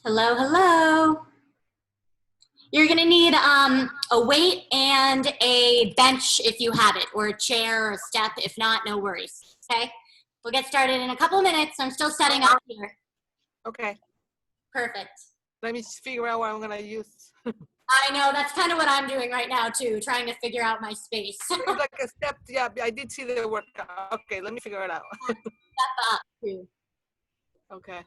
Hello, hello. You're gonna need a weight and a bench if you have it, or a chair or a step. If not, no worries. Okay? We'll get started in a couple minutes. I'm still setting up here. Okay, Perfect. let me figure out what I'm gonna use. I know, that's kind of what I'm doing right now too, trying to figure out my space. It's like a step, yeah, I did see the workout. Okay, let me figure it out. Step up too. Okay.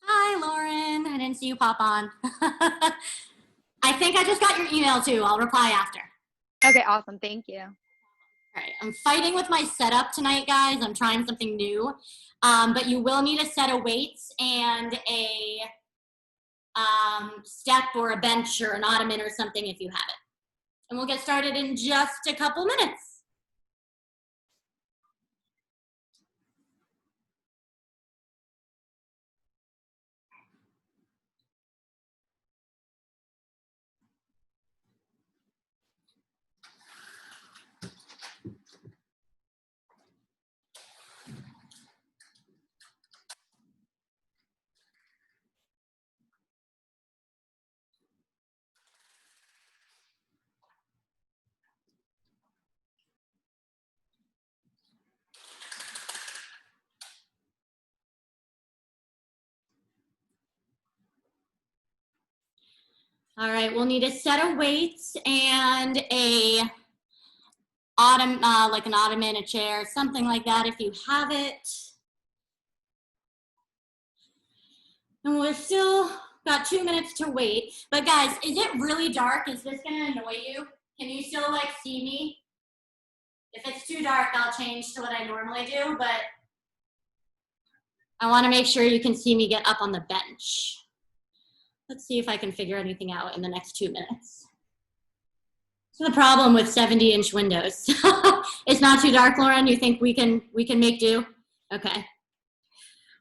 Hi, Lauren. I didn't see you pop on. I think I just got your email too. I'll reply after. Okay, awesome. Thank you. All right, I'm fighting with my setup tonight, guys. I'm trying something new, but you will need a set of weights and a step or a bench or an ottoman or something if you have it. And we'll get started in just a couple minutes. All right, we'll need a set of weights and a like an ottoman, a chair, something like that if you have it. And we're still got 2 minutes to wait. But guys, is it really dark? Is this gonna annoy you? Can you still like see me? If it's too dark, I'll change to what I normally do, but I wanna make sure you can see me get up on the bench. Let's see if I can figure anything out in the next 2 minutes. So the problem with 70-inch windows. It's not too dark, Lauren? You think we can make do? Okay.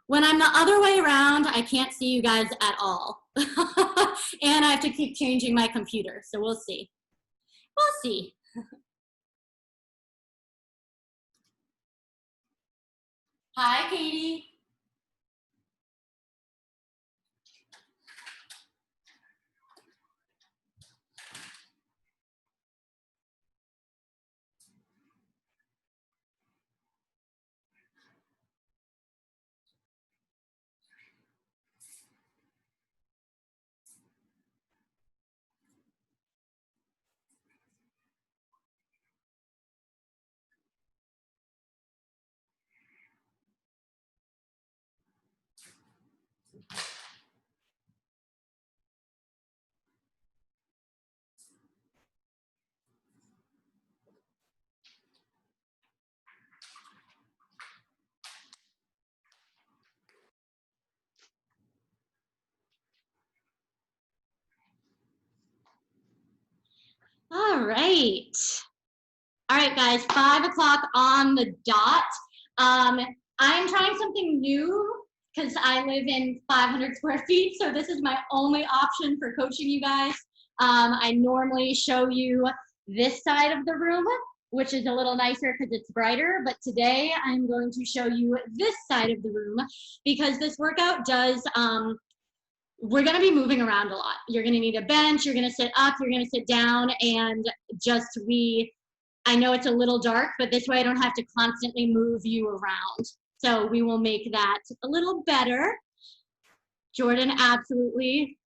When I'm the other way around, I can't see you guys at all. And I have to keep changing my computer, so we'll see. We'll see. Hi, Katie. All right. All right, guys, 5 o'clock on the dot. I'm trying something new because I live in 500 square feet, so this is my only option for coaching you guys. I normally show you this side of the room, which is a little nicer because it's brighter, but today I'm going to show you this side of the room because this workout does, we're gonna be moving around a lot. You're gonna need a bench, you're gonna sit up, you're gonna sit down, and just I know it's a little dark, but this way I don't have to constantly move you around. So we will make that a little better. Jordan, absolutely.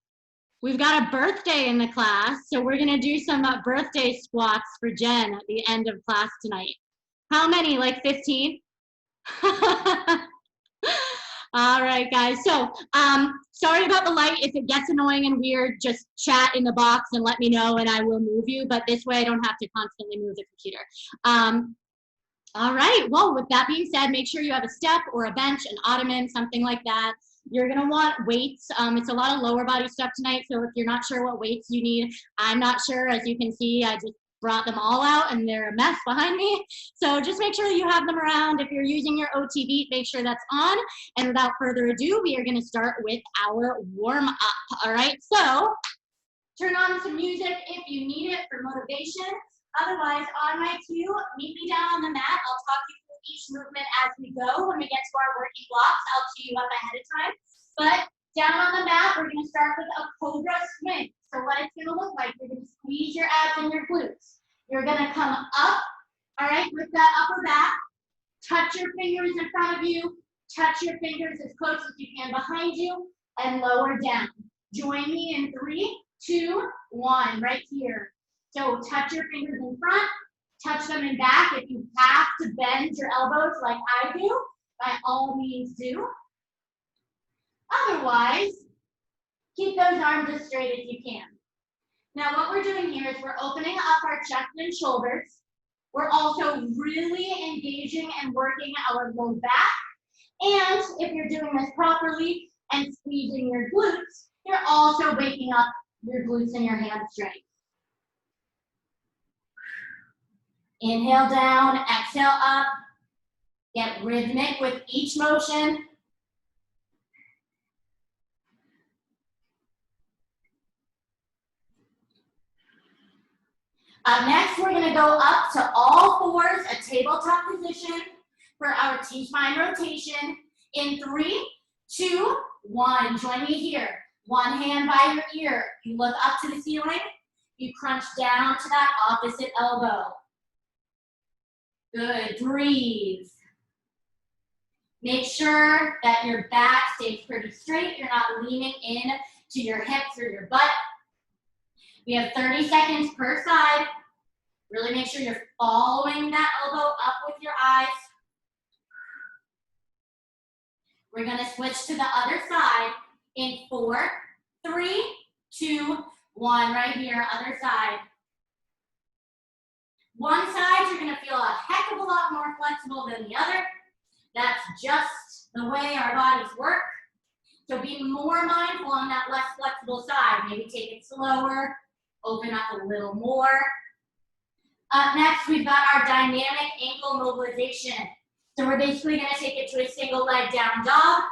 We've got a birthday in the class, so we're gonna do some birthday squats for Jen at the end of class tonight. How many, like 15? All right, guys. So, sorry about the light. If it gets annoying and weird, just chat in the box and let me know, and I will move you. But this way, I don't have to constantly move the computer. All right. Well, with that being said, make sure you have a step or a bench, an ottoman, something like that. You're gonna want weights. It's a lot of lower body stuff tonight. So if you're not sure what weights you need, I'm not sure. As you can see, I just brought them all out and they're a mess behind me. So just make sure you have them around. If you're using your OTV, make sure that's on. And without further ado, we are gonna start with our warm up. All right, so turn on some music if you need it for motivation. Otherwise, on my cue, meet me down on the mat. I'll talk you through each movement as we go. When we get to our working blocks, I'll cue you up ahead of time. But down on the mat, we're gonna start with a cobra swing. So what it's gonna look like, you're gonna squeeze your abs and your glutes. You're gonna come up, all right, with that upper back. Touch your fingers in front of you. Touch your fingers as close as you can behind you and lower down. Join me in 3, 2, 1, right here. So touch your fingers in front, touch them in back. If you have to bend your elbows like I do, by all means do. Otherwise, keep those arms as straight as you can. Now what we're doing here is we're opening up our chest and shoulders. We're also really engaging and working our low back. And if you're doing this properly and squeezing your glutes, you're also waking up your glutes and your hamstrings. Inhale down, exhale up. Get rhythmic with each motion. Up next, we're gonna go up to all fours, a tabletop position for our T-spine rotation. In 3, 2, 1, join me here. One hand by your ear. You look up to the ceiling. You crunch down to that opposite elbow. Good, breathe. Make sure that your back stays pretty straight. You're not leaning in to your hips or your butt. We have 30 seconds per side. Really make sure you're following that elbow up with your eyes. We're gonna switch to the other side in 4, 3, 2, 1, right here, other side. One side, you're gonna feel a heck of a lot more flexible than the other. That's just the way our bodies work. So be more mindful on that less flexible side. Maybe take it slower, open up a little more. Up next, we've got our dynamic ankle mobilization. So we're basically gonna take it to a single leg down dog,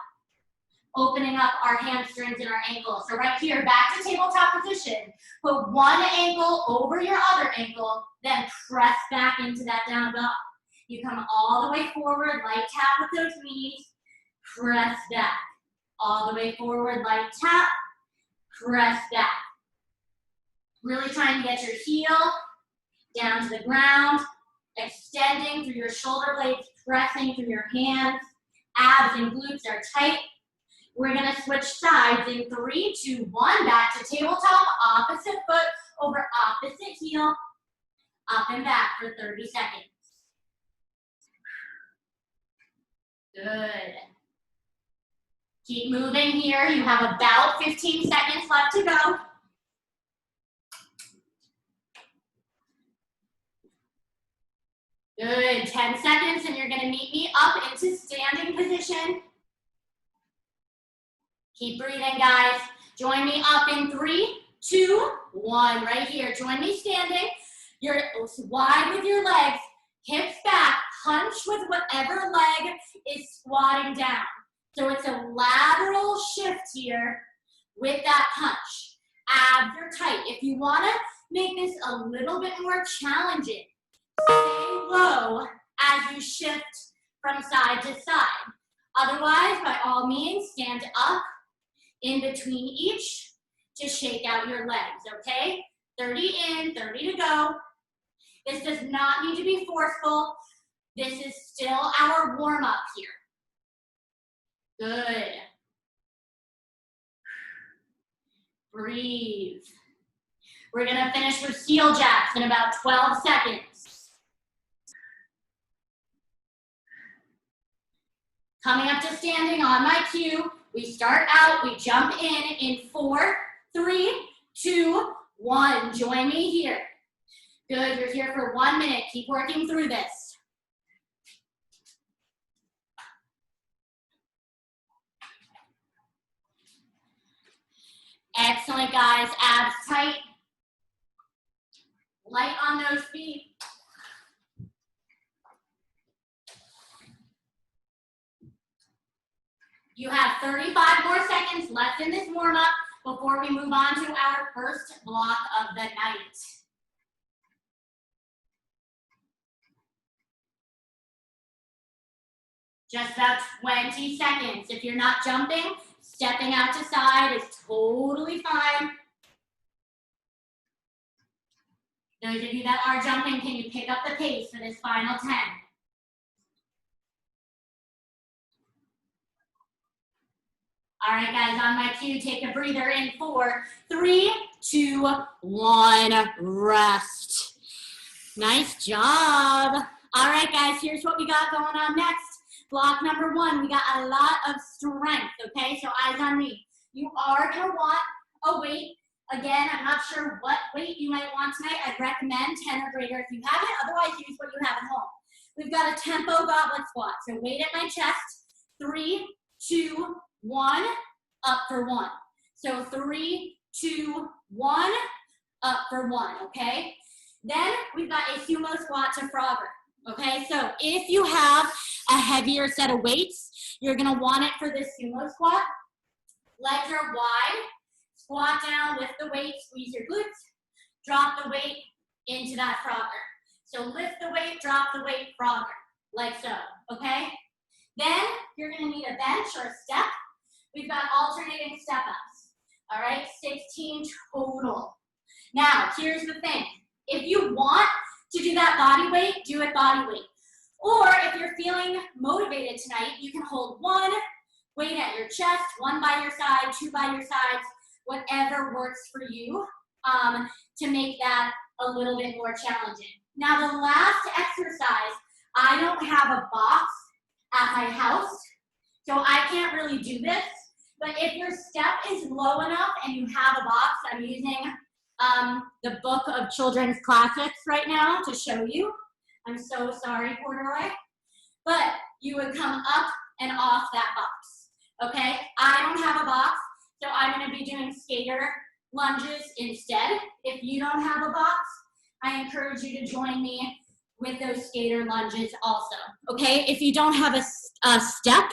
opening up our hamstrings and our ankles. So right here, back to tabletop position. Put one ankle over your other ankle, then press back into that down dog. You come all the way forward, light tap with those knees, press back. All the way forward, light tap, press back. Really trying to get your heel down to the ground, extending through your shoulder blades, pressing through your hands. Abs and glutes are tight. We're gonna switch sides in 3, 2, 1, back to tabletop, opposite foot over opposite heel, up and back for 30 seconds. Good. Keep moving here. You have about 15 seconds left to go. Good, 10 seconds, and you're gonna meet me up into standing position. Keep breathing, guys. Join me up in 3, 2, 1, right here. Join me standing. You're wide with your legs, hips back, hunch with whatever leg is squatting down. So it's a lateral shift here with that hunch. Abs are tight. If you wanna make this a little bit more challenging, stay low as you shift from side to side. Otherwise, by all means, stand up in between each to shake out your legs, okay? 30 in, 30 to go. This does not need to be forceful. This is still our warm-up here. Good. Breathe. We're gonna finish with heel jacks in about 12 seconds. Coming up to standing on my cue. We start out, we jump in 4, 3, 2, 1. Join me here. Good, you're here for 1 minute. Keep working through this. Excellent, guys. Abs tight. Light on those feet. You have 35 more seconds left in this warm-up before we move on to our first block of the night. Just about 20 seconds. If you're not jumping, stepping out to side is totally fine. Those of you that are jumping, can you pick up the pace for this final 10? All right, guys, on my cue, take a breather in 4, 3, 2, 1, rest. Nice job. All right, guys, here's what we got going on next. Block number 1, we got a lot of strength, okay? So eyes on me. You are gonna want a weight. Again, I'm not sure what weight you might want tonight. I'd recommend 10 or greater if you have it. Otherwise, use what you have at home. We've got a tempo goblet squat. So weight at my chest. 3, 2, 1, up for 1. So 3, 2, 1, up for 1, okay? Then we've got a sumo squat to Frogger, okay? So if you have a heavier set of weights, you're gonna want it for this sumo squat. Legs are wide, squat down, lift the weight, squeeze your glutes, drop the weight into that Frogger. So lift the weight, drop the weight, Frogger, like so, okay? Then you're gonna need a bench or a step. We've got alternating step-ups, all right? 16 total. Now, here's the thing. If you want to do that body weight, do it body weight. Or if you're feeling motivated tonight, you can hold 1 weight at your chest, 1 by your side, 2 by your sides, whatever works for you to make that a little bit more challenging. Now, the last exercise, I don't have a box at my house, so I can't really do this. But if your step is low enough and you have a box, I'm using the book of children's classics right now to show you. I'm so sorry, Corduroy. But you would come up and off that box, okay? I don't have a box, so I'm gonna be doing skater lunges instead. If you don't have a box, I encourage you to join me with those skater lunges also, okay? If you don't have a step,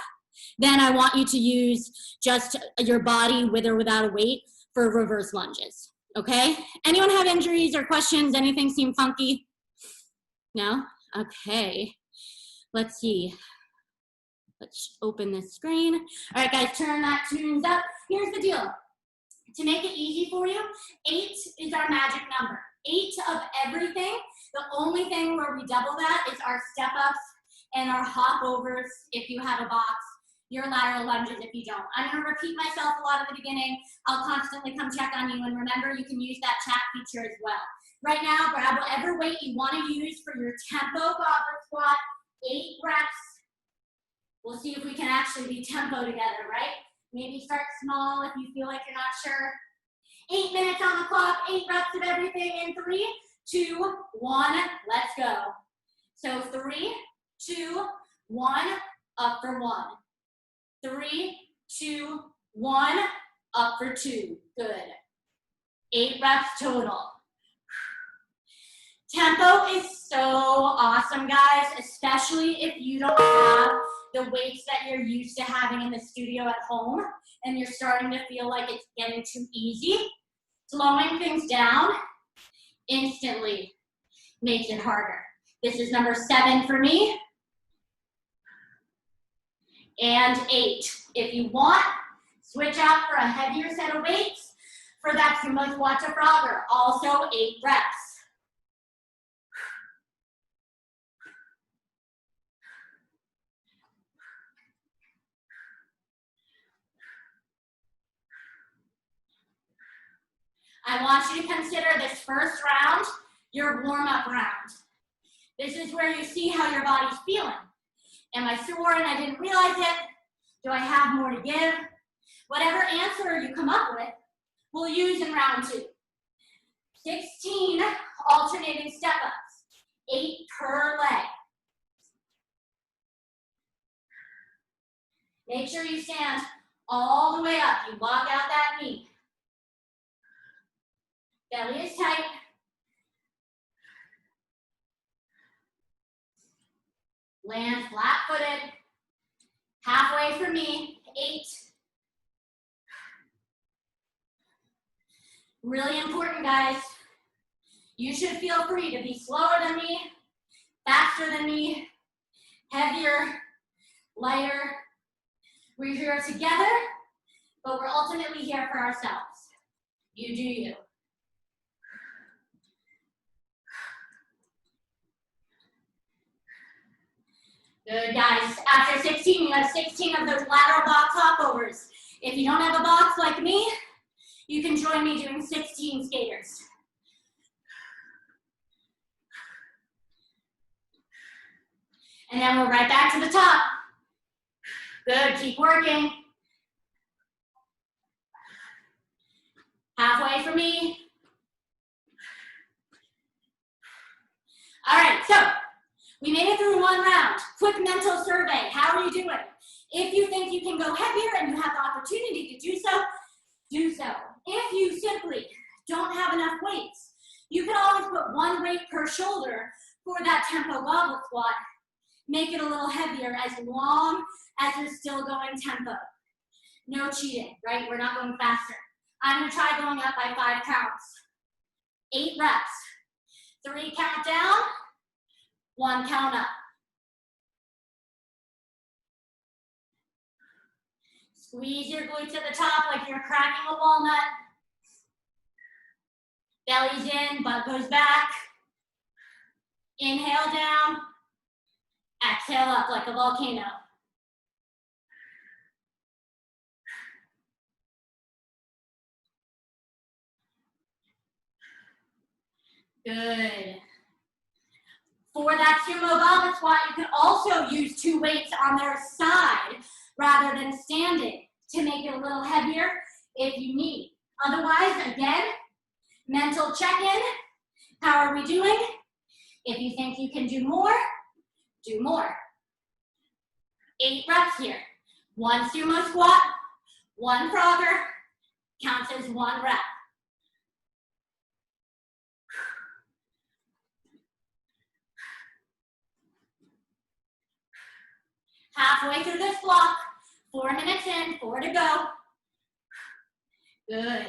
then I want you to use just your body with or without a weight for reverse lunges, okay? Anyone have injuries or questions? Anything seem funky? No? Okay. Let's see. Let's open this screen. All right, guys, turn that tunes up. Here's the deal. To make it easy for you, 8 is our magic number. 8 of everything. The only thing where we double that is our step-ups and our hop-overs if you have a box. Your lateral lunges if you don't. I'm gonna repeat myself a lot at the beginning. I'll constantly come check on you, and remember, you can use that chat feature as well. Right now, grab whatever weight you wanna use for your tempo goblet squat, 8 reps. We'll see if we can actually be tempo together, right? Maybe start small if you feel like you're not sure. 8 minutes on the clock, 8 reps of everything in 3, 2, 1, let's go. So 3, 2, 1, up for 1. 3, 2, 1, up for 2. Good. 8 reps total. Tempo is so awesome, guys, especially if you don't have the weights that you're used to having in the studio at home and you're starting to feel like it's getting too easy. Slowing things down instantly makes it harder. This is number 7 for me. And 8. If you want, switch out for a heavier set of weights for that sumo squat to Frogger. Also 8 reps. I want you to consider this first round your warm-up round. This is where you see how your body's feeling. Am I sore and I didn't realize it? Do I have more to give? Whatever answer you come up with, we'll use in round 2. 16 alternating step-ups, 8 per leg. Make sure you stand all the way up. You walk out that knee. Belly is tight. Land flat-footed. Halfway for me, 8. Really important, guys. You should feel free to be slower than me, faster than me, heavier, lighter. We're here together, but we're ultimately here for ourselves. You do you. Good, guys. After 16, you have 16 of those lateral box hopovers. If you don't have a box like me, you can join me doing 16 skaters. And then we're right back to the top. Good, keep working. Halfway for me. All right, so we made it through 1 round. Quick mental survey. How are you doing? If you think you can go heavier and you have the opportunity to do so, do so. If you simply don't have enough weights, you can always put 1 weight per shoulder for that tempo goblet squat. Make it a little heavier as long as you're still going tempo. No cheating, right? We're not going faster. I'm gonna try going up by 5 counts. 8 reps. 3 count down, 1 count up. Squeeze your glutes at the top like you're cracking a walnut. Belly's in, butt goes back. Inhale down. Exhale up like a volcano. Good. For that sumo goblet squat, you can also use 2 weights on their side rather than standing to make it a little heavier if you need. Otherwise, again, mental check-in. How are we doing? If you think you can do more, do more. 8 reps here. 1 sumo squat, 1 frogger, counts as 1 rep. Halfway through this block, 4 minutes in, 4 to go. Good.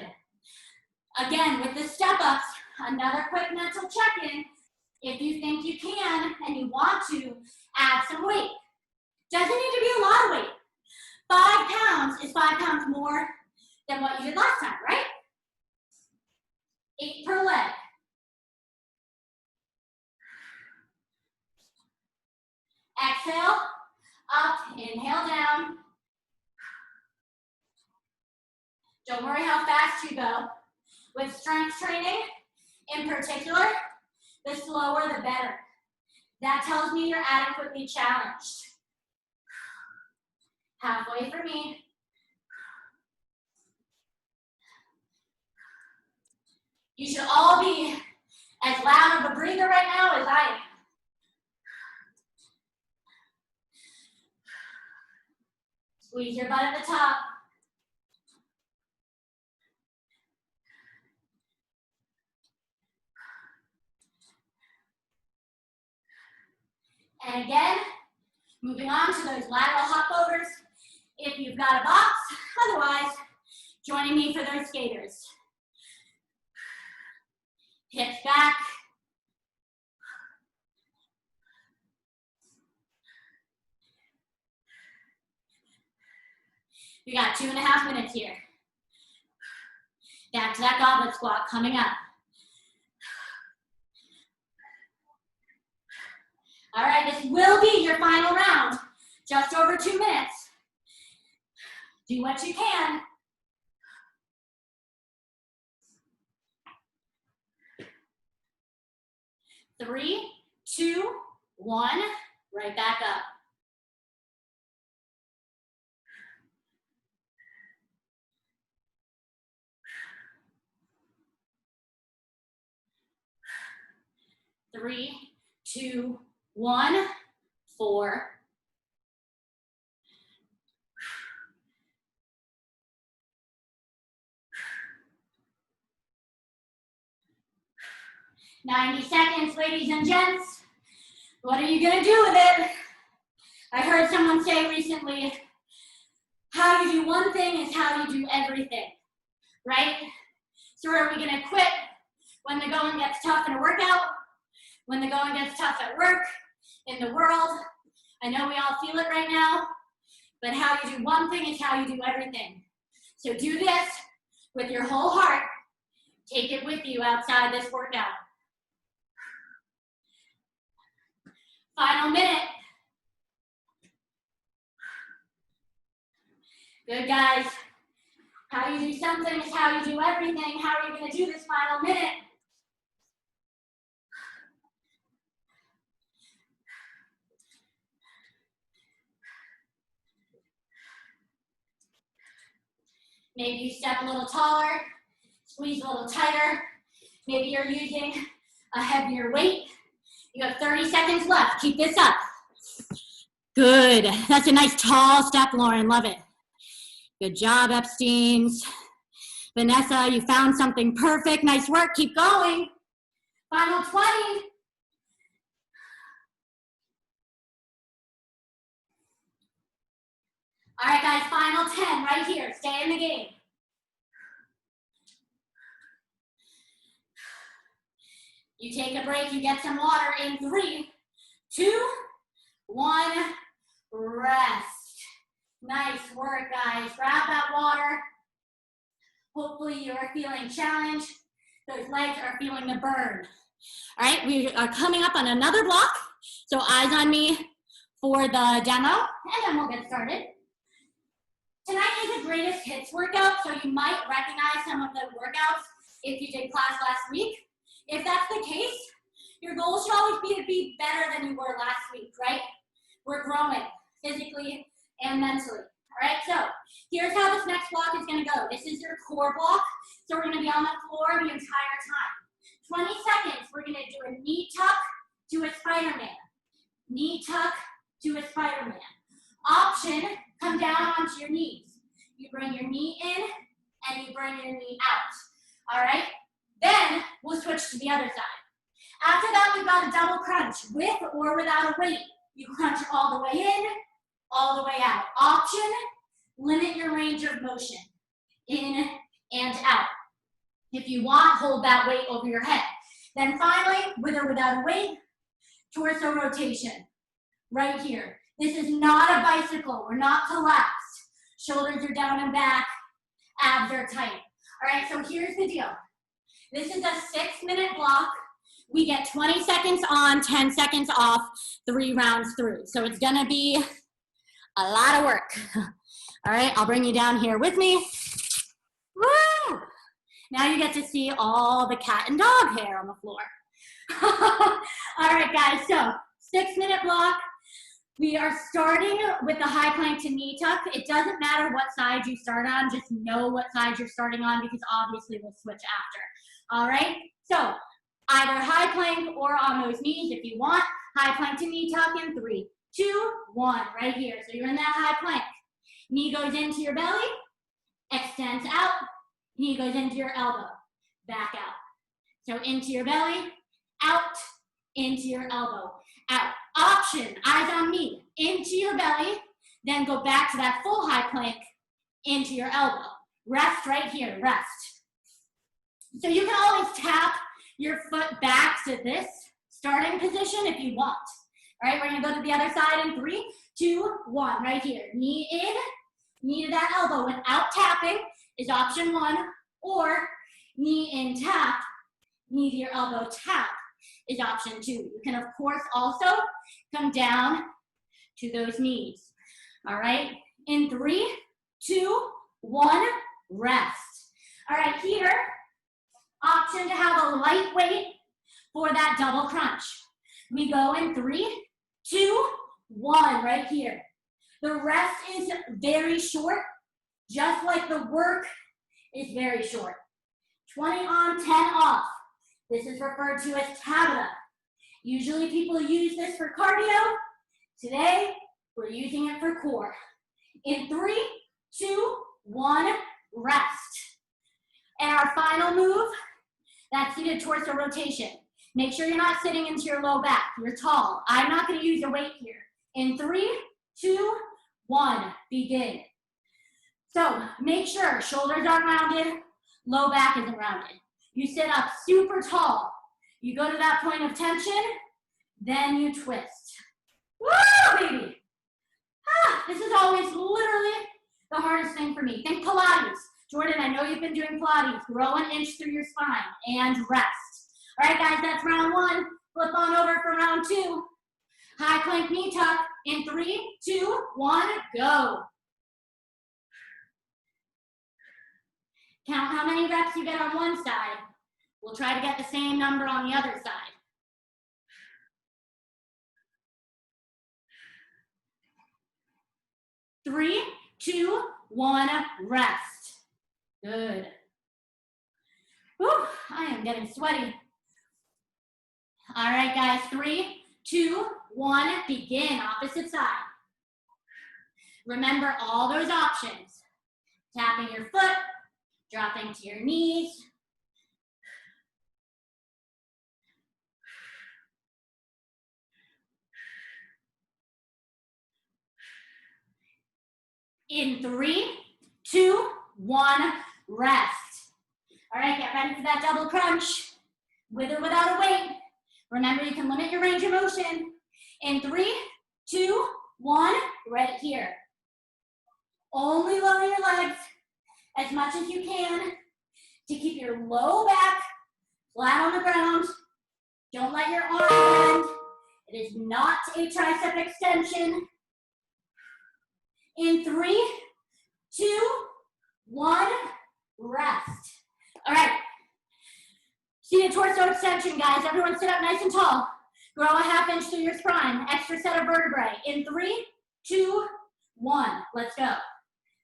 Again, with the step-ups, another quick mental check-in. If you think you can and you want to, add some weight. Doesn't need to be a lot of weight. 5 pounds is 5 pounds more than what you did last time, right? 8 per leg. Exhale, up, inhale down. Don't worry how fast you go. With strength training, in particular, the slower the better. That tells me you're adequately challenged. Halfway for me. You should all be as loud of a breather right now as I am. Squeeze your butt at the top. And again, moving on to those lateral hopovers. If you've got a box, otherwise, joining me for those skaters. Hips back. We got 2.5 minutes here. Back to that goblet squat coming up. All right, this will be your final round. Just over 2 minutes. Do what you can. Three, two, one, right back up. 3, 2, 1, 4, 90 seconds, ladies and gents. What are you gonna do with it? I heard someone say recently, how you do one thing is how you do everything, right? So are we gonna quit when the going gets tough in a workout? When the going gets tough at work, in the world? I know we all feel it right now, but how you do one thing is how you do everything. So do this with your whole heart. Take it with you outside this workout. Final minute. Good, guys. How you do something is how you do everything. How are you going to do this final minute? Maybe you step a little taller, squeeze a little tighter. Maybe you're using a heavier weight. You have 30 seconds left. Keep this up. Good. That's a nice tall step, Lauren. Love it. Good job, Epsteins. Vanessa, you found something perfect. Nice work. Keep going. Final 20. All right, guys, final 10 right here. Stay in the game. You take a break, you get some water in 3, 2, 1, rest. Nice work, guys. Grab that water. Hopefully you're feeling challenged. Those legs are feeling the burn. All right, we are coming up on another block. So eyes on me for the demo, and then we'll get started. Tonight is the greatest hits workout, so you might recognize some of the workouts if you did class last week. If that's the case, your goal should always be to be better than you were last week, right? We're growing physically and mentally. All right, so here's how this next block is gonna go. This is your core block, so we're gonna be on the floor the entire time. 20 seconds, we're gonna do a knee tuck to a Spider-Man. Knee tuck to a Spider-Man. Option, come down onto your knees. You bring your knee in and you bring your knee out. All right? Then we'll switch to the other side. After that, we've got a double crunch with or without a weight. You crunch all the way in, all the way out. Option, limit your range of motion. In and out. If you want, hold that weight over your head. Then finally, with or without a weight, torso rotation. Right here. This is not a bicycle. We're not collapsed. Shoulders are down and back. Abs are tight. All right, so here's the deal. This is a 6-minute block. We get 20 seconds on, 10 seconds off, 3 rounds through. So it's gonna be a lot of work. All right, I'll bring you down here with me. Woo! Now you get to see all the cat and dog hair on the floor. All right, guys, so 6-minute block. We are starting with the high plank to knee tuck. It doesn't matter what side you start on, just know what side you're starting on because obviously we'll switch after. All right, so either high plank or on those knees if you want. High plank to knee tuck in 3, 2, 1, right here. So you're in that high plank. Knee goes into your belly, extends out, knee goes into your elbow, back out. So into your belly, out, into your elbow, out. Option, eyes on me, into your belly, then go back to that full high plank, into your elbow. Rest right here, rest. So you can always tap your foot back to this starting position if you want. All right, we're gonna go to the other side in 3, 2, 1, right here. Knee in, knee to that elbow without tapping is option 1, or knee in tap, knee to your elbow tap is option 2. You can of course also come down to those knees. All right, in 3, 2, 1, rest. All right, here, option to have a light weight for that double crunch. We go in 3, 2, 1, right here. The rest is very short, just like the work is very short. 20 on, 10 off. This is referred to as Tabata. Usually people use this for cardio. Today, we're using it for core. In 3, 2, 1, rest. And our final move, that's seated torso rotation. Make sure you're not sitting into your low back. You're tall. I'm not going to use a weight here. In 3, 2, 1, begin. So make sure shoulders aren't rounded, low back isn't rounded. You sit up super tall. You go to that point of tension, then you twist. Woo, baby! This is always literally the hardest thing for me. Think Pilates. Jordan, I know you've been doing Pilates. Grow an inch through your spine and rest. All right, guys, that's round 1. Flip on over for round 2. High plank knee tuck. In 3, 2, 1, go. Count how many reps you get on one side. We'll try to get the same number on the other side. Three, 2, 1, rest. Good. Whew, I am getting sweaty. All right, guys, 3, 2, 1, begin, opposite side. Remember all those options. Tapping your foot, dropping to your knees. In 3, 2, 1, rest. All right, get ready for that double crunch. With or without a weight. Remember, you can limit your range of motion. In 3, 2, 1, right here. Only lower your legs as much as you can to keep your low back flat on the ground. Don't let your arm bend. It is not a tricep extension. In 3, 2, 1, rest. All right. Seated torso extension, guys. Everyone sit up nice and tall. Grow a ½ inch through your spine. Extra set of vertebrae. In 3, 2, 1. Let's go.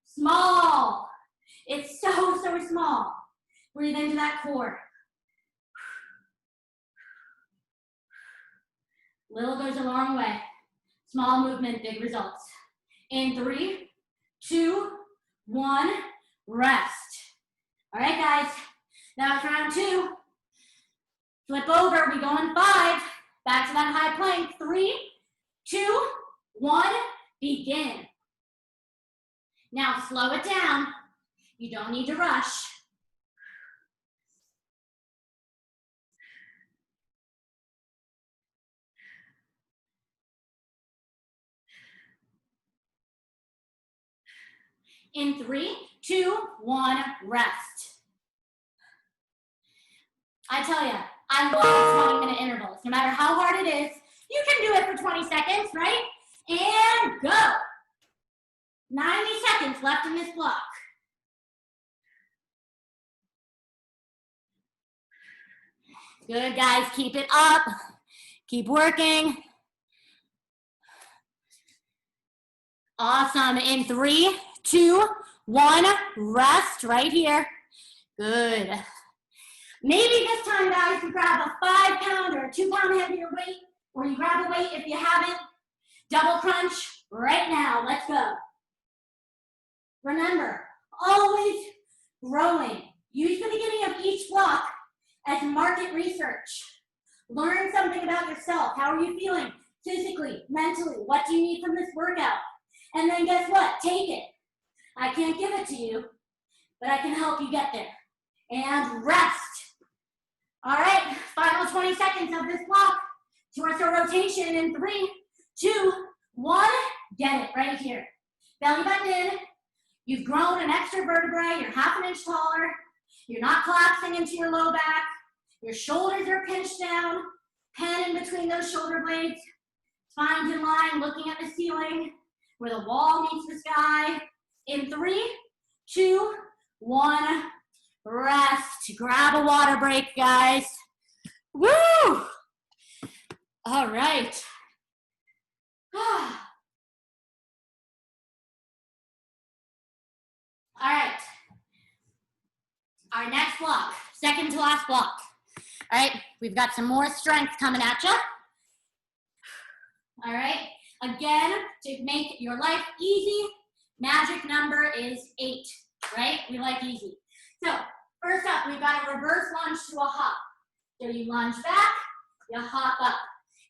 Small. It's so small. Breathe into that core. Little goes a long way. Small movement, big results. In 3, 2, 1, rest. All right, guys. Now it's round 2. Flip over, we go in 5. Back to that high plank. 3, 2, 1, begin. Now slow it down. You don't need to rush. In 3, 2, 1, rest. I tell you, I love 20-minute intervals. No matter how hard it is, you can do it for 20 seconds, right? And go. 90 seconds left in this block. Good, guys. Keep it up. Keep working. Awesome. In 3, 2, 1, rest right here. Good. Maybe this time, guys, you grab a 5-pound or a 2-pound heavier weight, or you grab a weight if you haven't. Double crunch right now. Let's go. Remember, always growing. Use the beginning of each block as market research. Learn something about yourself. How are you feeling physically, mentally? What do you need from this workout? And then guess what? Take it. I can't give it to you, but I can help you get there. And rest. All right, final 20 seconds of this block. Torso rotation in 3, 2, 1. Get it right here. Belly button in. You've grown an extra vertebrae. You're ½ inch taller. You're not collapsing into your low back. Your shoulders are pinched down. Pen in between those shoulder blades. Spine's in line, looking at the ceiling where the wall meets the sky. In 3, 2, 1. Rest. Grab a water break, guys. Woo! All right. All right. Our next block, second to last block. All right, we've got some more strength coming at you. All right, again, to make your life easy, magic number is 8, right? We like easy. So first up, we've got a reverse lunge to a hop. So you lunge back, you hop up.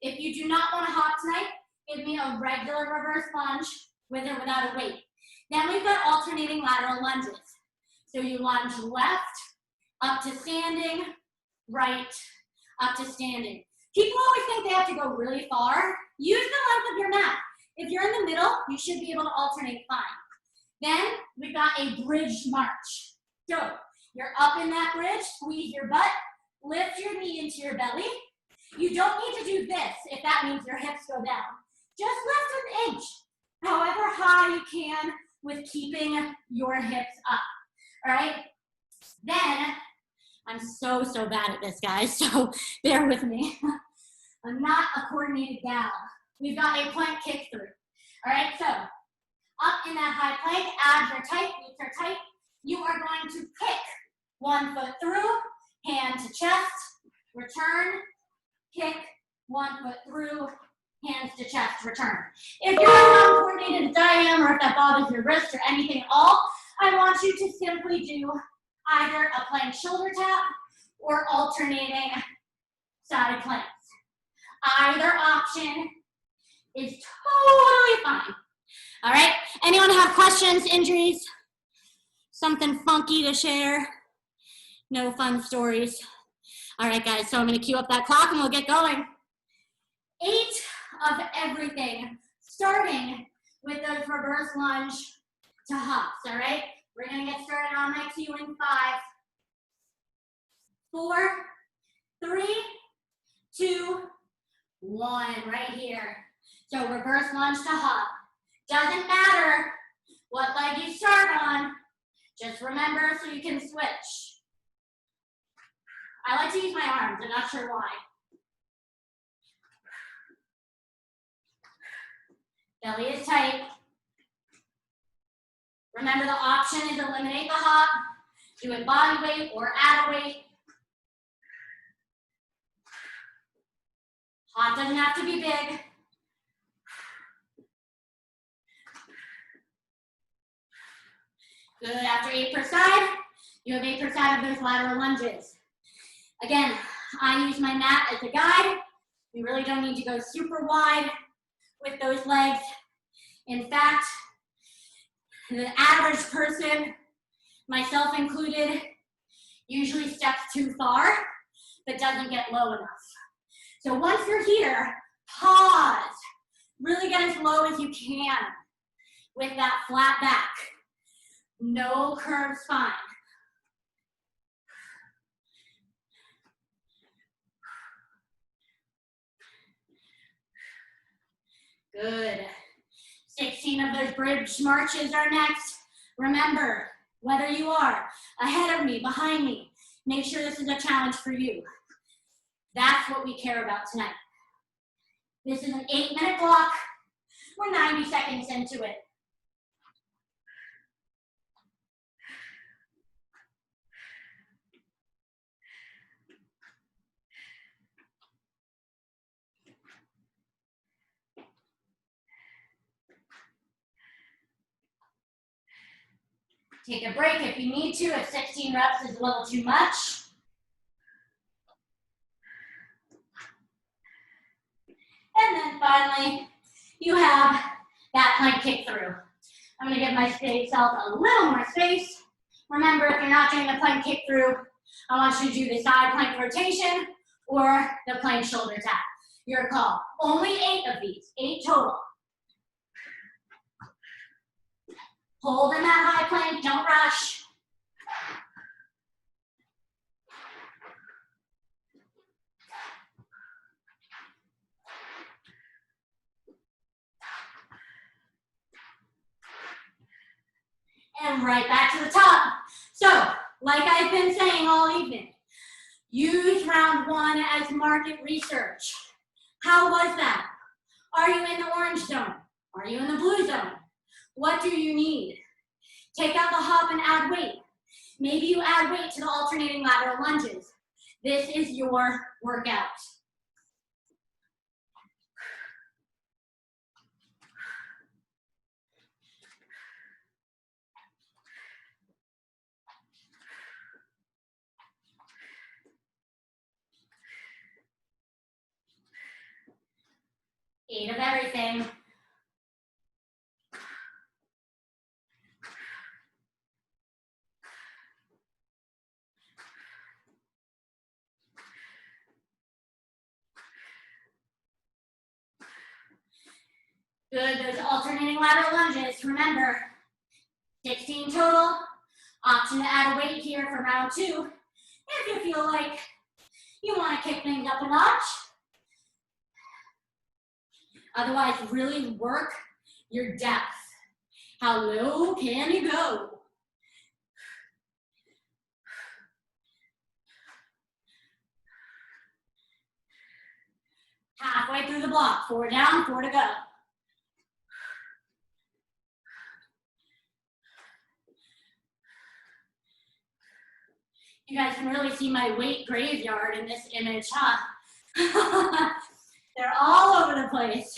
If you do not want to hop tonight, give me a regular reverse lunge with or without a weight. Then we've got alternating lateral lunges. So you lunge left, up to standing, right, up to standing. People always think they have to go really far. Use the length of your mat. If you're in the middle, you should be able to alternate fine. Then we've got a bridge march. So you're up in that bridge, squeeze your butt, lift your knee into your belly. You don't need to do this if that means your hips go down. Just lift an inch, however high you can with keeping your hips up, all right? Then, I'm so bad at this, guys, so bear with me. I'm not a coordinated gal. We've got a plank kick through. All right, so up in that high plank, abs are tight, glutes are tight. You are going to kick 1 foot through, hand to chest, return, kick 1 foot through, hands to chest, return. If you're uncoordinated diam or if that bothers your wrist or anything at all, I want you to simply do either a plank shoulder tap or alternating side planks. Either option is totally fine. All right, anyone have questions, injuries, something funky to share? No fun stories. All right, guys, so I'm gonna cue up that clock and we'll get going. 8 of everything, starting with those reverse lunge to hops, all right? We're gonna get started on my cue in 5, 4, 3, 2, 1, right here. So reverse lunge to hop. Doesn't matter what leg you start on, just remember so you can switch. I like to use my arms, I'm not sure why. Belly is tight. Remember the option is eliminate the hop, do it body weight or add a weight. Hop doesn't have to be big. Good, after 8 per side, you have 8 per side of those lateral lunges. Again, I use my mat as a guide. You really don't need to go super wide with those legs. In fact, the average person, myself included, usually steps too far, but doesn't get low enough. So once you're here, pause. Really get as low as you can with that flat back. No curved spine. Good. 16 of those bridge marches are next. Remember, whether you are ahead of me, behind me, make sure this is a challenge for you. That's what we care about tonight. This is an 8-minute block. We're 90 seconds into it. Take a break if you need to, if 16 reps is a little too much. And then finally, you have that plank kick through. I'm gonna give myself a little more space. Remember, if you're not doing the plank kick through, I want you to do the side plank rotation or the plank shoulder tap. Your call. Only 8 of these, 8 total. Hold in that high plank, don't rush. And right back to the top. So, like I've been saying all evening, use round 1 as market research. How was that? Are you in the orange zone? Are you in the blue zone? What do you need? Take out the hop and add weight. Maybe you add weight to the alternating lateral lunges. This is your workout. 8 of everything. Good, those alternating lateral lunges. Remember, 16 total. Option to add a weight here for round 2 if you feel like you want to kick things up a notch. Otherwise, really work your depth. How low can you go? Halfway through the block. 4 down, 4 to go. You guys can really see my weight graveyard in this image, huh? They're all over the place.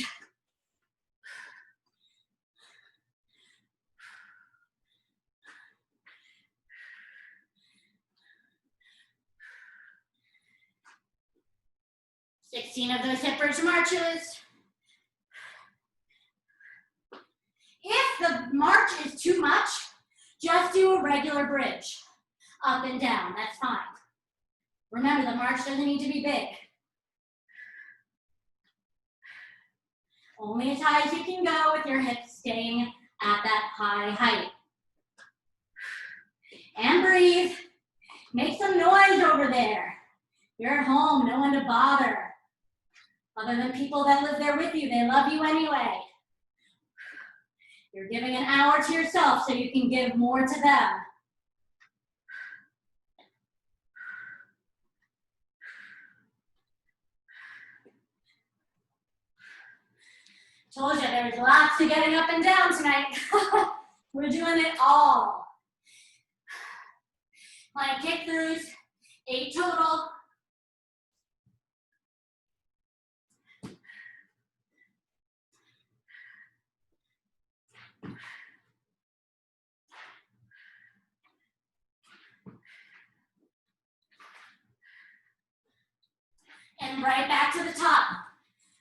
Sixteen of those hip bridge marches. If the march is too much, just do a regular bridge. Up and down, that's fine. Remember, the march doesn't need to be big. Only as high as you can go with your hips staying at that high height. And breathe. Make some noise over there. You're at home, no one to bother. Other than people that live there with you, they love you anyway. You're giving an hour to yourself so you can give more to them. Told you there's lots of getting up and down tonight. We're doing it all. Plank kick throughs, 8 total. And right back to the top.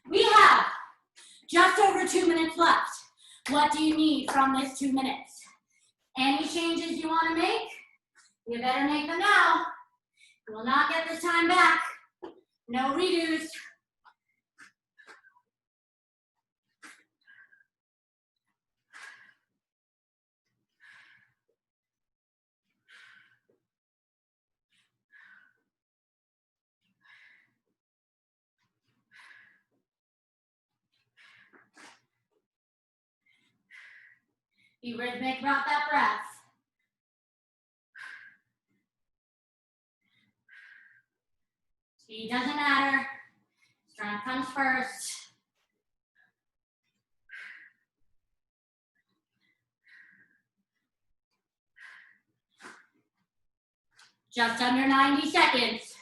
We have just over 2 minutes left. What do you need from this 2 minutes? Any changes you want to make? You better make them now. You will not get this time back. No redos. Be rhythmic about that breath. Speed doesn't matter. Strength comes first. Just under 90 seconds.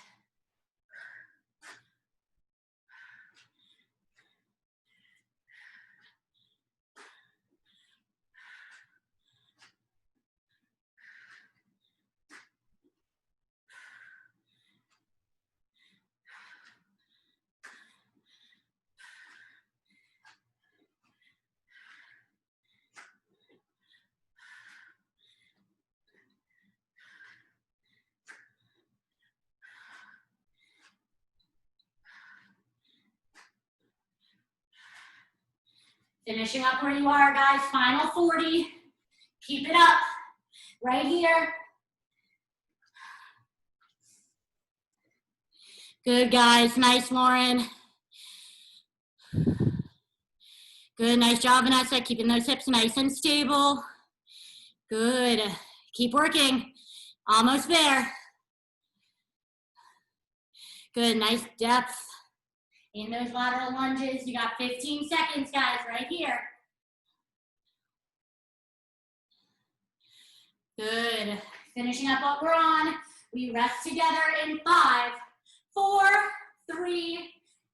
Finishing up where you are, guys. Final 40. Keep it up. Right here. Good, guys. Nice, Lauren. Good. Nice job, Vanessa. Keeping those hips nice and stable. Good. Keep working. Almost there. Good. Nice depth in those lateral lunges. You got 15 seconds, guys, right here. Good. Finishing up what we're on. We rest together in 5, 4, 3,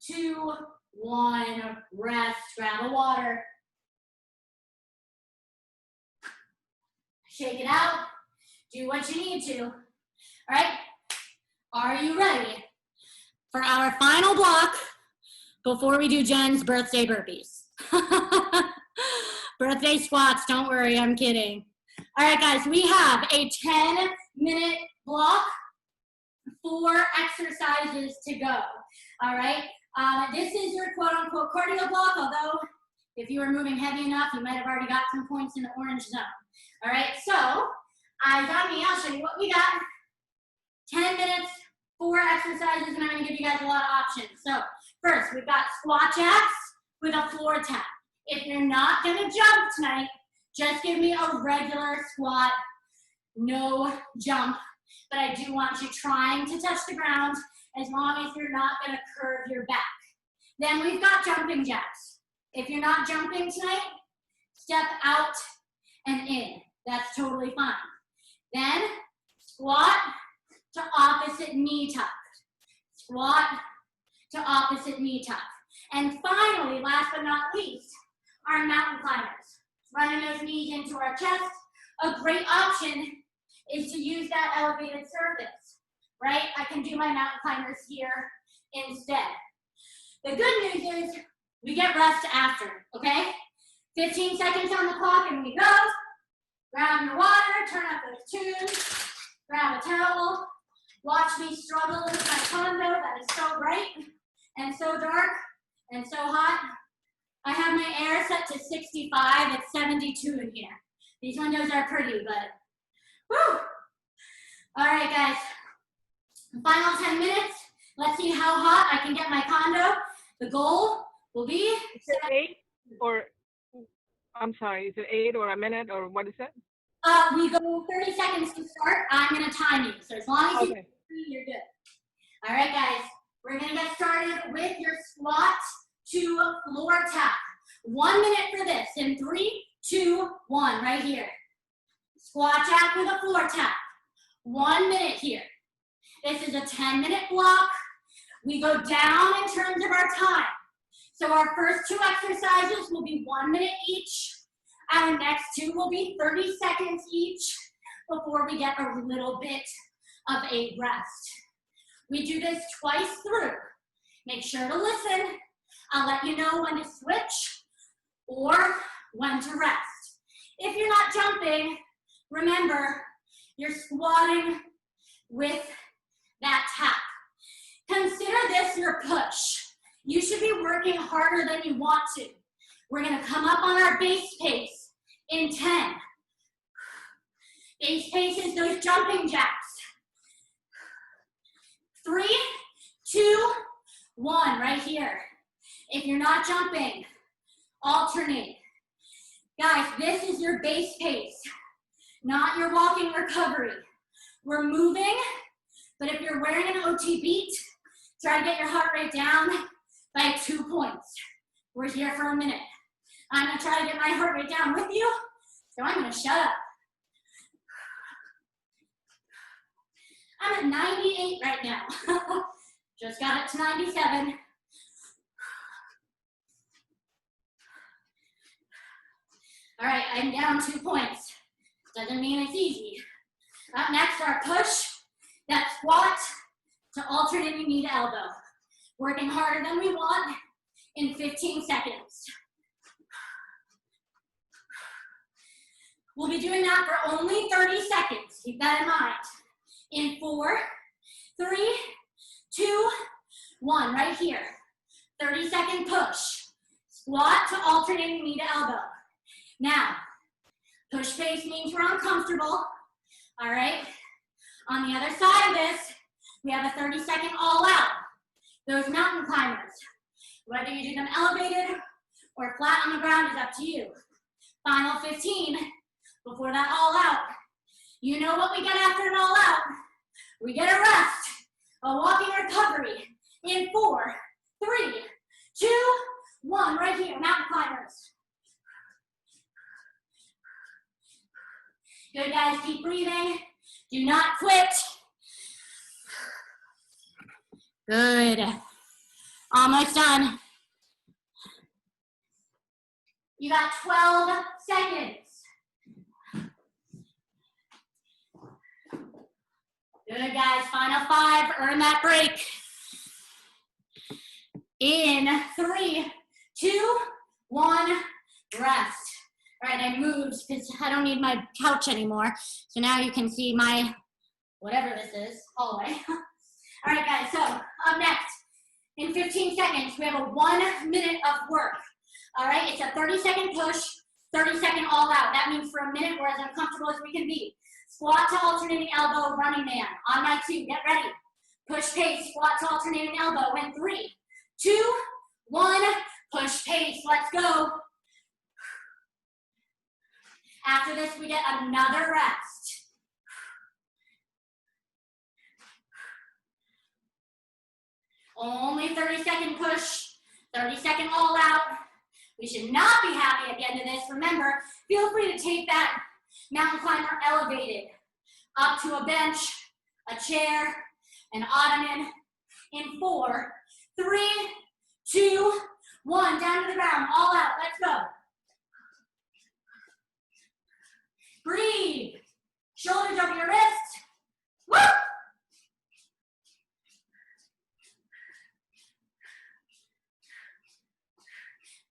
2, 1. Rest. Grab a water. Shake it out. Do what you need to. All right? Are you ready for our final block before we do Jen's birthday burpees. Birthday squats, don't worry, I'm kidding. All right, guys, we have a 10-minute block, 4 exercises to go. All right, this is your quote-unquote cardio block, although if you were moving heavy enough, you might have already got some points in the orange zone. All right, so eyes on me, I'll show you what we got. 10 minutes, 4 exercises, and I'm gonna give you guys a lot of options. So first, we've got squat jacks with a floor tap. If you're not gonna jump tonight, just give me a regular squat, no jump. But I do want you trying to touch the ground as long as you're not gonna curve your back. Then we've got jumping jacks. If you're not jumping tonight, step out and in. That's totally fine. Then squat to opposite knee tuck. Squat to opposite knee tuck. And finally, last but not least, our mountain climbers. Running those knees into our chest. A great option is to use that elevated surface, right? I can do my mountain climbers here instead. The good news is we get rest after, okay? 15 seconds on the clock and we go. Grab your water, turn up those tunes, grab a towel. Watch me struggle with my condo that is so bright and so dark and so hot. I have my air set to 65, it's 72 in here. These windows are pretty, but whew. All right, guys, final 10 minutes. Let's see how hot I can get my condo. The goal will be— Is it 8 or, I'm sorry, is it 8 or a minute or what is it? We go 30 seconds to start. I'm gonna time you, so as long as you're good. All right, guys, we're gonna get started with your squat to floor tap. 1 minute for this in 3, 2, 1, right here. Squat jack with a floor tap. 1 minute here. This is a 10-minute block. We go down in terms of our time. So our first 2 exercises will be 1 minute each. Our next 2 will be 30 seconds each before we get a little bit of a rest. We do this twice through. Make sure to listen. I'll let you know when to switch or when to rest. If you're not jumping, remember, you're squatting with that tap. Consider this your push. You should be working harder than you want to. We're gonna come up on our base pace in 10. Base pace is those jumping jacks. 3, 2, 1, right here. If you're not jumping, alternate. Guys, this is your base pace, not your walking recovery. We're moving, but if you're wearing an OT beat, try to get your heart rate down by 2 points. We're here for a minute. I'm gonna try to get my heart rate down with you, so I'm gonna shut up. I'm at 98 right now. Just got it to 97. All right, I'm down 2 points. Doesn't mean it's easy. Up next, our push, that squat to alternating knee to elbow. Working harder than we want in 15 seconds. We'll be doing that for only 30 seconds. Keep that in mind. In 4, 3, 2, 1, right here. 30-second push. Squat to alternating knee to elbow. Now, push pace means we're uncomfortable. All right. On the other side of this, we have a 30-second all out. Those mountain climbers. Whether you do them elevated or flat on the ground is up to you. Final 15 before that all out. You know what we get after an all out. We get a rest, a walking recovery in 4, 3, 2, 1, right here, mountain climbers. Good, guys, keep breathing. Do not quit. Good. Almost done. You got 12 seconds. Good, guys, final 5, earn that break. In 3, 2, 1, rest. All right, I moved because I don't need my couch anymore. So now you can see my, whatever this is, hallway. All right, guys, so up next, in 15 seconds, we have a 1 minute of work. All right, it's a 30-second push, 30-second all out. That means for a minute, we're as uncomfortable as we can be. Squat to alternating elbow, running man. On my 2, get ready. Push pace, squat to alternating elbow in 3, 2, 1, push pace, let's go. After this, we get another rest. Only 30-second push, 30-second all out. We should not be happy at the end of this. Remember, feel free to take that mountain climber elevated up to a bench, a chair, an ottoman in 4, 3, 2, 1, down to the ground, all out, let's go. Breathe, shoulders over your wrists, woo!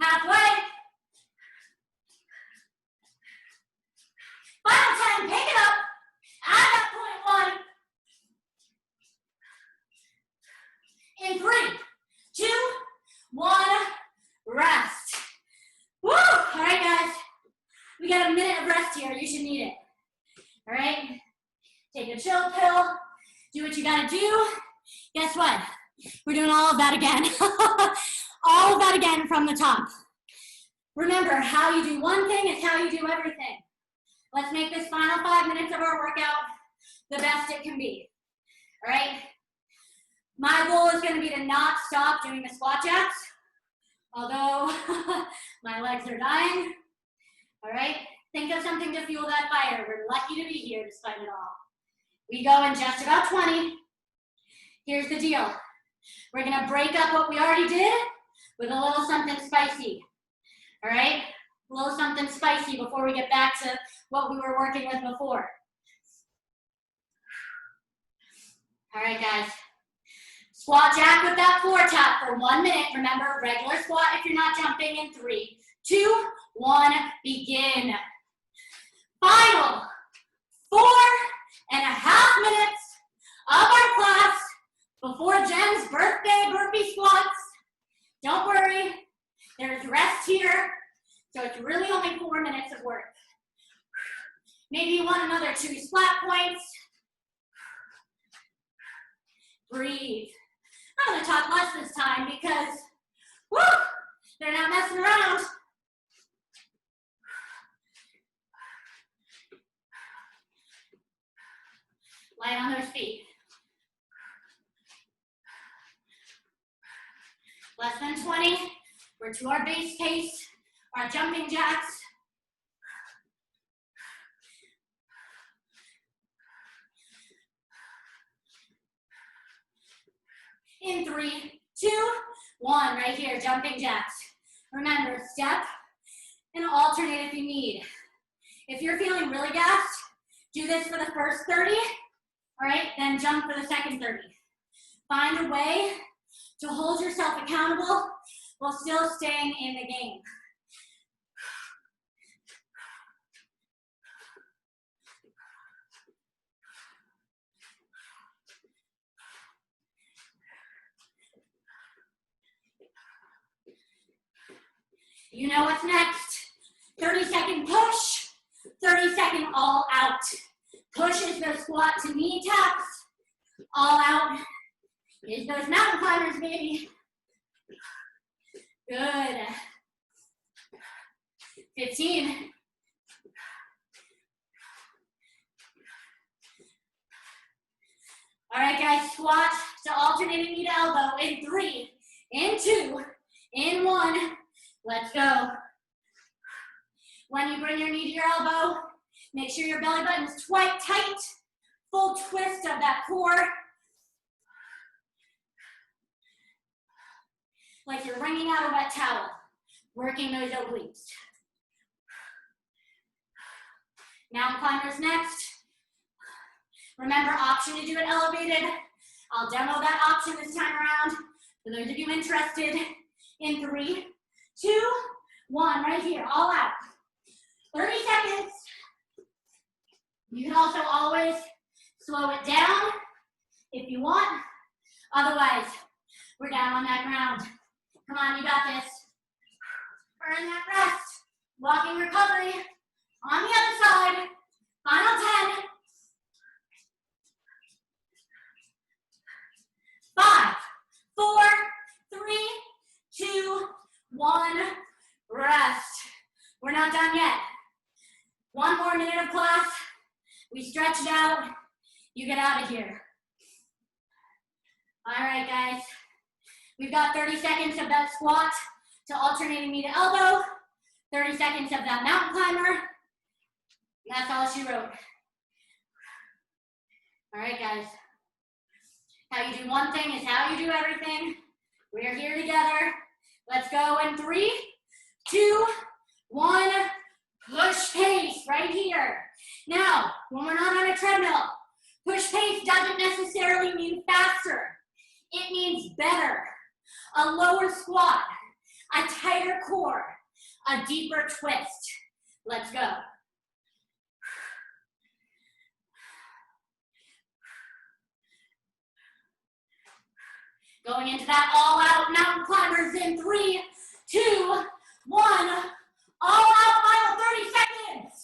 Halfway. Final 10, pick it up, add that point 1. In 3, 2, 1, rest. Woo! All right, guys. We got a minute of rest here. You should need it. All right? Take a chill pill. Do what you gotta do. Guess what? We're doing all of that again. All of that again from the top. Remember, how you do one thing is how you do everything. Let's make this final 5 minutes of our workout the best it can be. All right? My goal is going to be to not stop doing the squat jacks, although my legs are dying. All right? Think of something to fuel that fire. We're lucky to be here despite it all. We go in just about 20. Here's the deal. We're going to break up what we already did with a little something spicy. All right? A little something spicy before we get back to what we were working with before. All right, guys. Squat jack with that floor tap for 1 minute. Remember, regular squat if you're not jumping in 3, 2, 1, begin. Final 4.5 minutes of our class before Jen's birthday burpee squats. Don't worry, there's rest here, so it's really only 4 minutes of work. Maybe you want another 2 splat points. Breathe. I'm gonna talk less this time because, woo, they're not messing around. Light on those feet. Less than 20, we're to our base pace, our jumping jacks. In 3, 2, 1, right here, jumping jacks. Remember, step and alternate if you need. If you're feeling really gassed, do this for the first 30, all right, then jump for the second 30. Find a way to hold yourself accountable while still staying in the game. You know what's next. 30-second push, 30-second all out. Push is those squat to knee taps. All out is those mountain climbers, baby. Good. 15. All right, guys, squat to alternating knee to elbow in 3, in 2, in 1. Let's go. When you bring your knee to your elbow, make sure your belly button's quite tight. Full twist of that core. Like you're wringing out a wet towel, working those obliques. Mountain climbers next. Remember, option to do it elevated. I'll demo that option this time around. For those of you interested, in 3, 2, 1, right here, all out. 30 seconds. You can also always slow it down if you want. Otherwise, we're down on that ground. Come on, you got this. Earn that rest. Walking recovery. On the other side. Final 10. 5, 4, 3, 2, 1. Rest. We're not done yet. 1 more minute of class. We stretch it out. You get out of here. All right, guys. We've got 30 seconds of that squat to alternating knee to elbow. 30 seconds of that mountain climber. That's all she wrote. All right, guys. How you do one thing is how you do everything. We are here together. Let's go in 3, 2, 1. Push pace right here. Now, when we're not on a treadmill, push pace doesn't necessarily mean faster. It means better. A lower squat, a tighter core, a deeper twist. Let's go. Going into that all-out mountain climbers in 3, 2, 1. All out, final 30 seconds.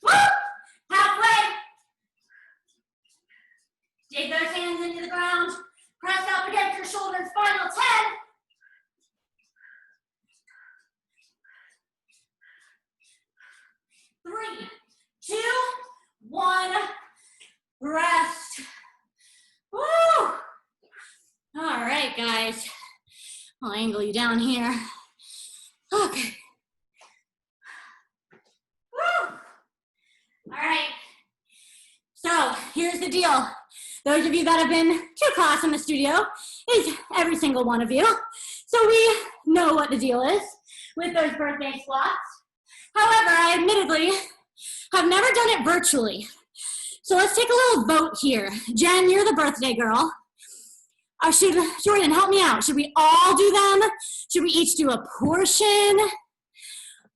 Woo! Halfway. Dig those hands into the ground. Press up against your shoulders. Final 10. 3, 2, 1. Rest. Woo! All right, guys. I'll angle you down here. Okay. Woo! All right. So here's the deal. Those of you that have been to class in the studio is every single one of you. So we know what the deal is with those birthday squats. However, I admittedly have never done it virtually. So let's take a little vote here. Jen, you're the birthday girl. Jordan, help me out. Should we all do them? Should we each do a portion?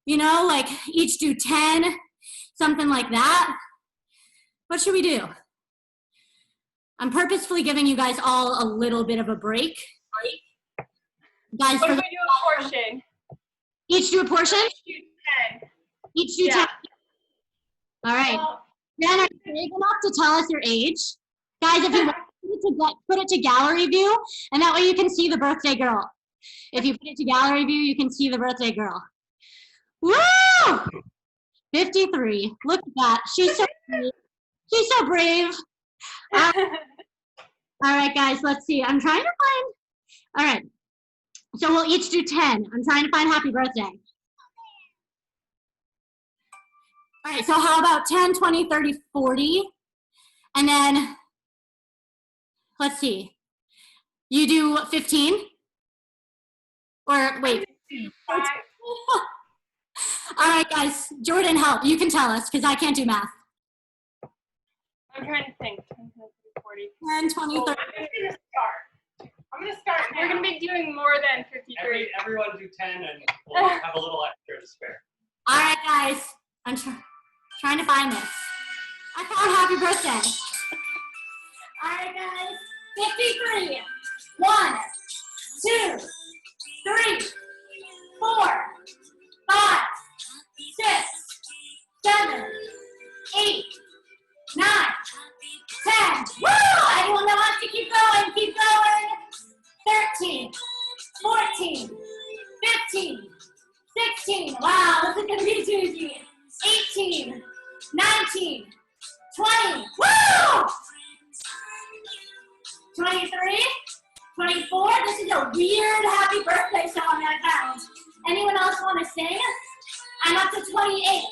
You know, like each do 10, something like that. What should we do? I'm purposefully giving you guys all a little bit of a break. Guys, what if we do a portion? Each do a portion? Each do 10. Each do 10. All right. Jen, are you big enough to tell us your age? Guys, if you want, put it to gallery view, and that way you can see the birthday girl. If you put it to gallery view, you can see the birthday girl. Woo! 53. Look at that. She's so brave. She's so brave. All right, guys, let's see. I'm trying to find. All right. So we'll each do 10. I'm trying to find happy birthday. All right, so how about 10, 20, 30, 40? And then, let's see. You do 15? Or wait. All right, guys. Jordan, help. You can tell us because I can't do math. I'm trying to think. 10, 20, 30. I'm going to start. We're going to be doing more than 53. Everyone do 10 and we'll have a little extra to spare. All right, guys. I'm trying to find this. I found happy birthday. All right, guys. 53. 1, 2, 3, 4, 5, 6, 7, 8, 9, 10. Woo! Anyone that wants to keep going, keep going. 13, 14, 15, 16. Wow, this is going to be a doozy. 18, 19, 20. Woo! 23, 24. This is a weird happy birthday song I found. Anyone else want to sing? I'm up to 28,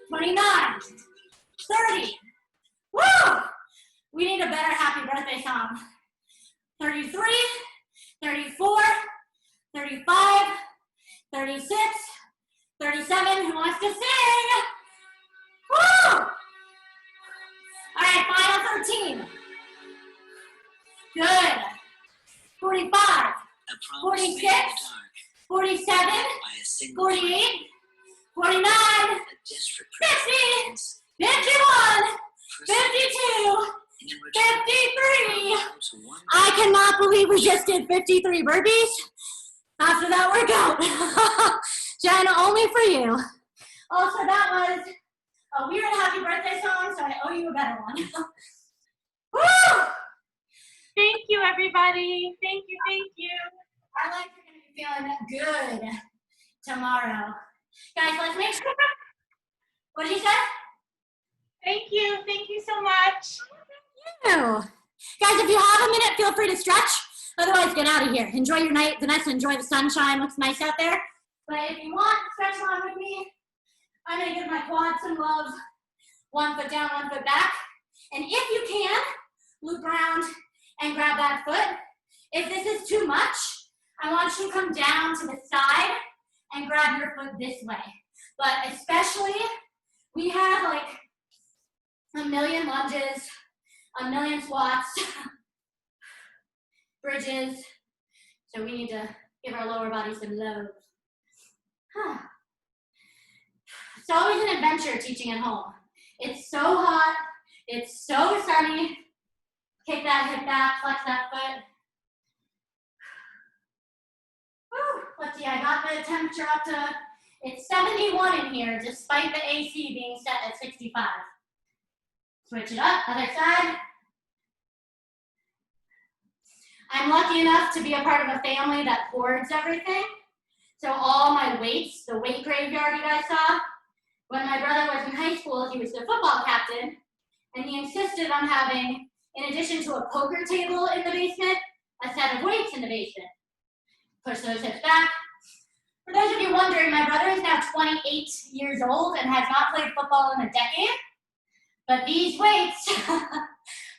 29, 30. Woo! We need a better happy birthday song. 33, 34, 35, 36, 37. Who wants to sing? 17. Good. 45. 46. 47. 48. 49. 50. 51. 52. 53. I cannot believe we just did 53 burpees after that workout. Jen, only for you. Also, that was a weird happy birthday song, so I owe you a better one. Woo! Thank you, everybody. Thank you, thank you. Our legs are going to be feeling good tomorrow. Guys, let's make sure. What did you say? Thank you so much. Ew. Guys, if you have a minute, feel free to stretch. Otherwise, get out of here. Enjoy your night. Vanessa, enjoy the sunshine. Looks nice out there. But if you want, stretch along with me. I'm going to give my quads some love. 1 foot down, 1 foot back. And if you can, loop around and grab that foot. If this is too much, I want you to come down to the side and grab your foot this way. But especially, we have like a million lunges, a million squats, bridges. So we need to give our lower body some love. It's always an adventure teaching at home. It's so hot, it's so sunny. Kick that hip back, flex that foot. Whew. Let's see, I got the temperature up to, it's 71 in here, despite the AC being set at 65. Switch it up, other side. I'm lucky enough to be a part of a family that hoards everything. So all my weights, the weight graveyard you guys saw, when my brother was in high school, he was the football captain, and he insisted on having, in addition to a poker table in the basement, a set of weights in the basement. Push those hips back. For those of you wondering, my brother is now 28 years old and has not played football in a decade, but these weights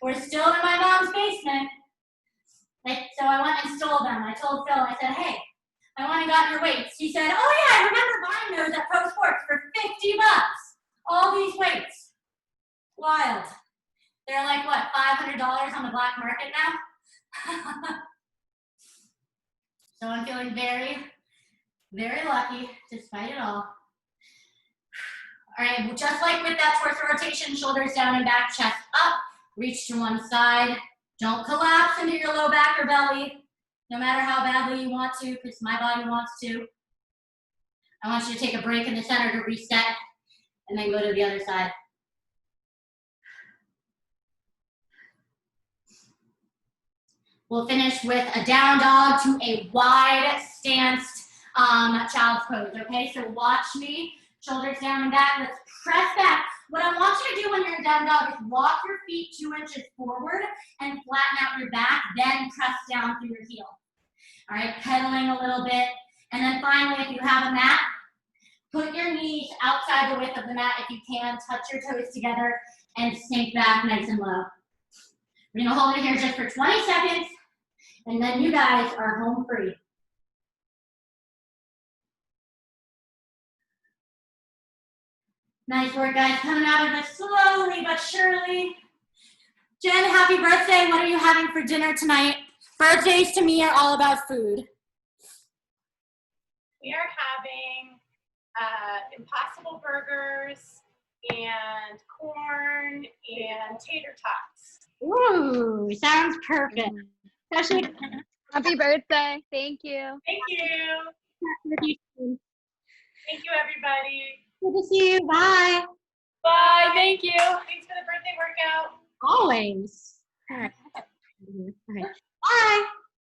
were still in my mom's basement. So I went and stole them. I told Phil, I said, hey, I went and got your weights. He said, oh yeah, I remember buying those at Pro Sports for $50. All these weights. Wild. They're like, what, $500 on the black market now? So I'm feeling very, very lucky despite it all. All right, just like with that torso rotation, shoulders down and back, chest up, reach to one side. Don't collapse into your low back or belly, no matter how badly you want to, because my body wants to. I want you to take a break in the center to reset, and then go to the other side. We'll finish with a down dog to a wide stance child's pose, okay? So watch me, shoulders down and back. Let's press back. What I want you to do when you're in down dog is walk your feet 2 inches forward and flatten out your back, then press down through your heel. All right, pedaling a little bit. And then finally, if you have a mat, put your knees outside the width of the mat if you can. Touch your toes together and sink back nice and low. We're gonna hold it here just for 20 seconds, and then you guys are home free. Nice work, guys. Coming out of this slowly but surely. Jen, happy birthday. What are you having for dinner tonight? Birthdays to me are all about food. We are having Impossible burgers and corn and tater tots. Ooh, sounds perfect. Especially Happy birthday. Thank you. Thank you. Thank you, everybody. good to see you. Bye. Bye. Thank you. Thanks for the birthday workout. Always. All right. All right. Bye.